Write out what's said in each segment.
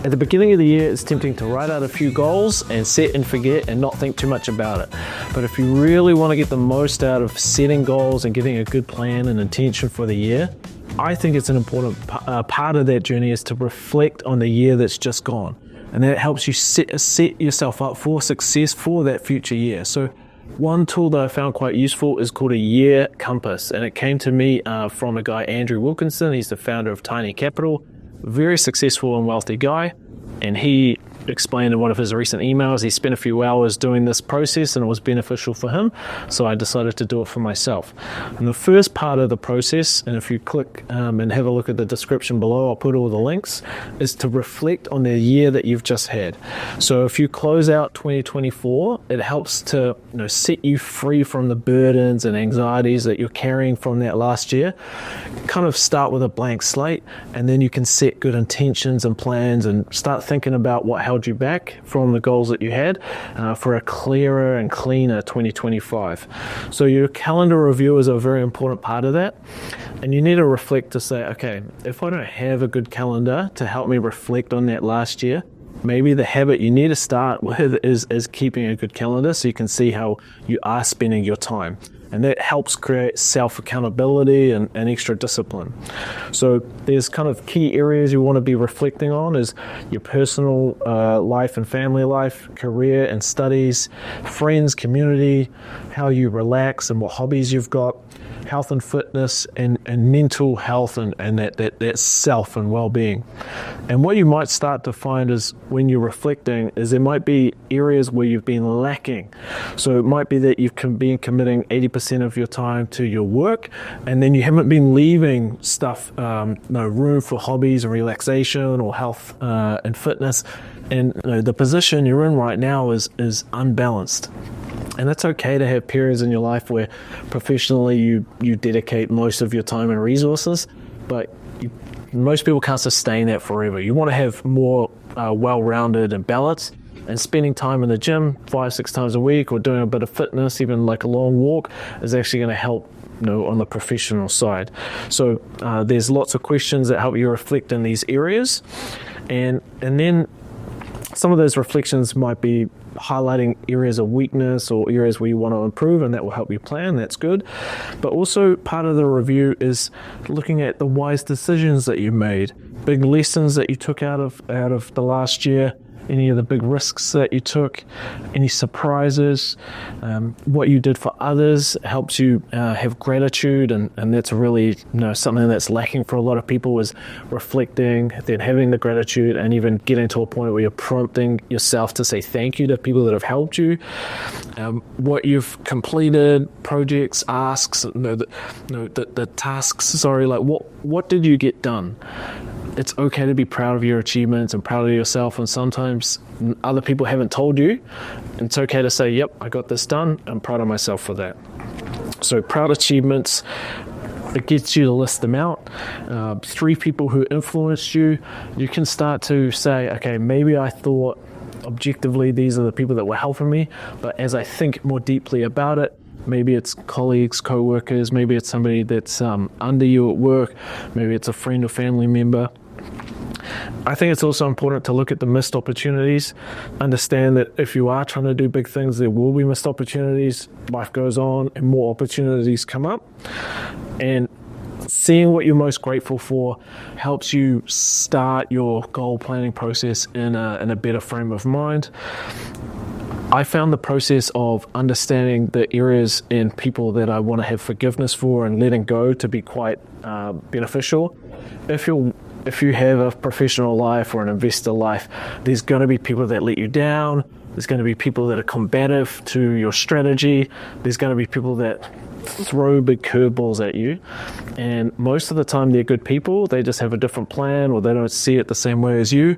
At the beginning of the year, it's tempting to write out a few goals and set and forget and not think too much about it. But if you really want to get the most out of setting goals and getting a good plan and intention for the year, I think it's an important part of that journey is to reflect on the year that's just gone. And that helps you set yourself up for success for that future year. So one tool that I found quite useful is called a year compass. And it came to me from a guy, Andrew Wilkinson. He's the founder of Tiny Capital. Very successful and wealthy guy, and he explained in one of his recent emails he spent a few hours doing this process and it was beneficial for him, so I decided to do it for myself. And the first part of the process, and if you click and have a look at the description below, I'll put all the links, is to reflect on the year that you've just had. So if you close out 2024, it helps to set you free from the burdens and anxieties that you're carrying from that last year. Kind of start with a blank slate, and then you can set good intentions and plans and start thinking about what held you back from the goals that you had for a clearer and cleaner 2025. So your calendar review is a very important part of that, and you need to reflect to say, okay, if I don't have a good calendar to help me reflect on that last year, maybe the habit you need to start with is keeping a good calendar so you can see how you are spending your time. And that helps create self-accountability and extra discipline. So there's kind of key areas you want to be reflecting on is your personal life and family life, career and studies, friends, community, how you relax and what hobbies you've got, health and fitness, and mental health and that self and well-being. And what you might start to find is when you're reflecting is there might be areas where you've been lacking. So it might be that you've been committing 80% of your time to your work, and then you haven't been leaving stuff, room for hobbies and relaxation or health and fitness. And the position you're in right now is unbalanced. And it's okay to have periods in your life where professionally you dedicate most of your time and resources, but most people can't sustain that forever. You want to have more well-rounded and balanced, and spending time in the gym 5-6 times a week or doing a bit of fitness, even like a long walk, is actually going to help on the professional side. So there's lots of questions that help you reflect in these areas, and then some of those reflections might be highlighting areas of weakness or areas where you want to improve, and that will help you plan. That's good. But also part of the review is looking at the wise decisions that you made, big lessons that you took out of the last year, any of the big risks that you took, any surprises, what you did for others helps you have gratitude, and that's really something that's lacking for a lot of people is reflecting, then having the gratitude, and even getting to a point where you're prompting yourself to say thank you to people that have helped you, what you've completed, projects, asks, the tasks, like what did you get done? It's okay to be proud of your achievements and proud of yourself, and sometimes other people haven't told you. It's okay to say, yep, I got this done. I'm proud of myself for that. So proud achievements, it gets you to list them out. 3 people who influenced you. You can start to say, okay, maybe I thought objectively these are the people that were helping me, but as I think more deeply about it, maybe it's colleagues, co-workers, maybe it's somebody that's under you at work, maybe it's a friend or family member. I think it's also important to look at the missed opportunities, understand that if you are trying to do big things, there will be missed opportunities. Life goes on and more opportunities come up. And seeing what you're most grateful for helps you start your goal planning process in a better frame of mind. I found the process of understanding the areas in people that I want to have forgiveness for and letting go to be quite beneficial. If you have a professional life or an investor life, there's going to be people that let you down. There's going to be people that are combative to your strategy. There's going to be people that throw big curveballs at you. And most of the time they're good people. They just have a different plan, or they don't see it the same way as you.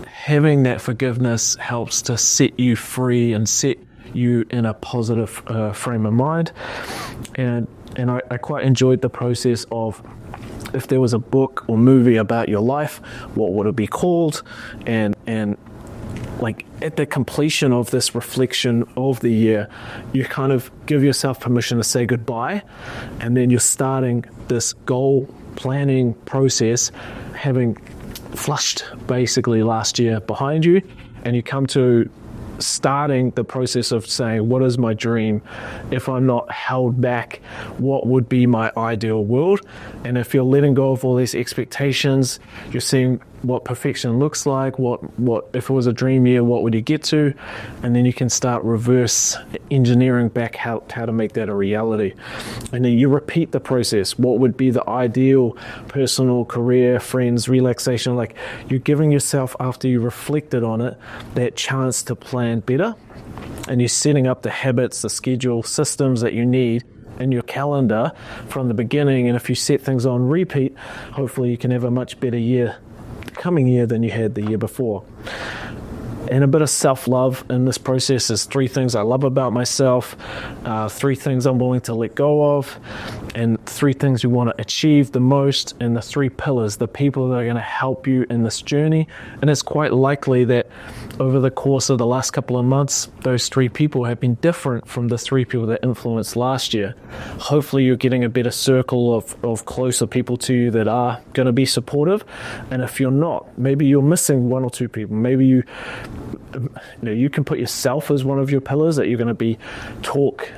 Having that forgiveness helps to set you free and set you in a positive frame of mind. And I quite enjoyed the process of, if there was a book or movie about your life, what would it be called? And like at the completion of this reflection of the year, you kind of give yourself permission to say goodbye, and then you're starting this goal planning process, having flushed basically last year behind you, and you come to starting the process of saying, what is my dream? If I'm not held back, what would be my ideal world? And if you're letting go of all these expectations, you're seeing what perfection looks like, what if it was a dream year, what would you get to? And then you can start reverse engineering back how to make that a reality. And then you repeat the process. What would be the ideal personal, career, friends, relaxation? Like, you're giving yourself, after you reflected on it, that chance to plan better. And you're setting up the habits, the schedule, systems that you need in your calendar from the beginning. And if you set things on repeat, hopefully you can have a much better coming year than you had the year before. And a bit of self-love in this process is 3 things I love about myself, 3 things I'm willing to let go of, and 3 things you want to achieve the most, and the 3 pillars, the people that are going to help you in this journey. And it's quite likely that over the course of the last couple of months, those 3 people have been different from the 3 people that influenced last year. Hopefully you're getting a better circle of closer people to you that are going to be supportive. And if you're not, maybe you're missing 1 or 2 people. Maybe you can put yourself as one of your pillars, that you're going to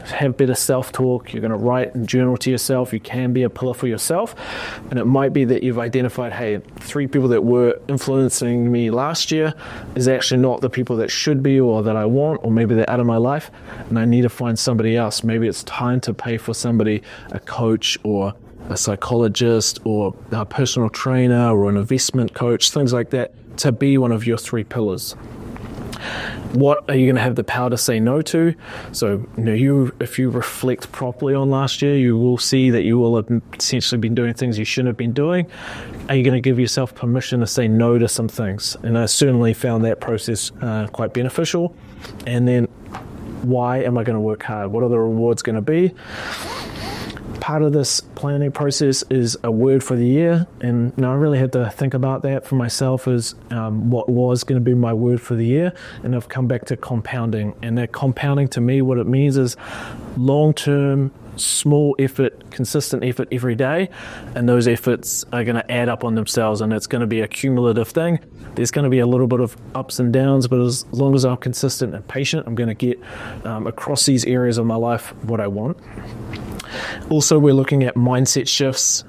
have better self-talk, you're going to write and journal to yourself, you can be a pillar for yourself. And it might be that you've identified, hey, 3 people that were influencing me last year is actually not the people that should be or that I want, or maybe they're out of my life and I need to find somebody else. Maybe it's time to pay for somebody, a coach or a psychologist or a personal trainer or an investment coach, things like that, to be one of your 3 pillars. What are you going to have the power to say no to? So, if you reflect properly on last year, you will see that you will have potentially been doing things you shouldn't have been doing. Are you going to give yourself permission to say no to some things? And I certainly found that process quite beneficial. And then, why am I going to work hard? What are the rewards going to be? Part of this planning process is a word for the year, and I really had to think about that for myself as what was going to be my word for the year, and I've come back to compounding. And that compounding, to me, what it means is long-term, small effort, consistent effort every day, and those efforts are going to add up on themselves, and it's going to be a cumulative thing. There's going to be a little bit of ups and downs, but as long as I'm consistent and patient, I'm going to get across these areas of my life what I want. Also, we're looking at mindset shifts.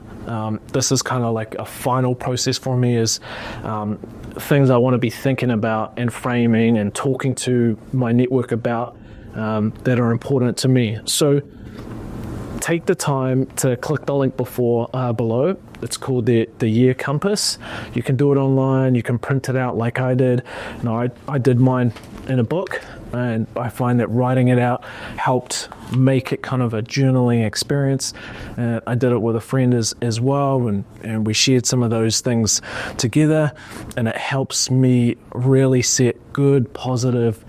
This is kind of like a final process for me, is things I want to be thinking about and framing and talking to my network about that are important to me. So take the time to click the link below. It's called the Year Compass. You can do it online. You can print it out like I did. I did mine in a book, and I find that writing it out helped make it kind of a journaling experience. I did it with a friend as well, and we shared some of those things together, and it helps me really set good, positive,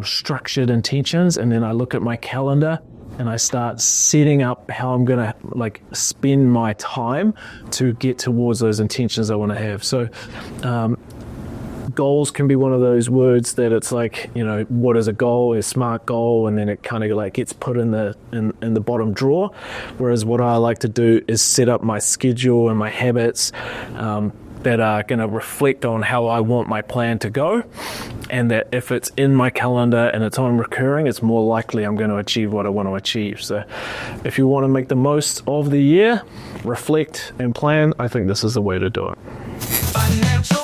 structured intentions. And then I look at my calendar and I start setting up how I'm going to spend my time to get towards those intentions I want to have. So goals can be one of those words that it's like, what is a goal? A SMART goal, and then it kind of gets put in the bottom drawer. Whereas what I like to do is set up my schedule and my habits that are going to reflect on how I want my plan to go, and that if it's in my calendar and it's on recurring, it's more likely I'm going to achieve what I want to achieve. So if you want to make the most of the year, reflect and plan, I think this is the way to do it. Financial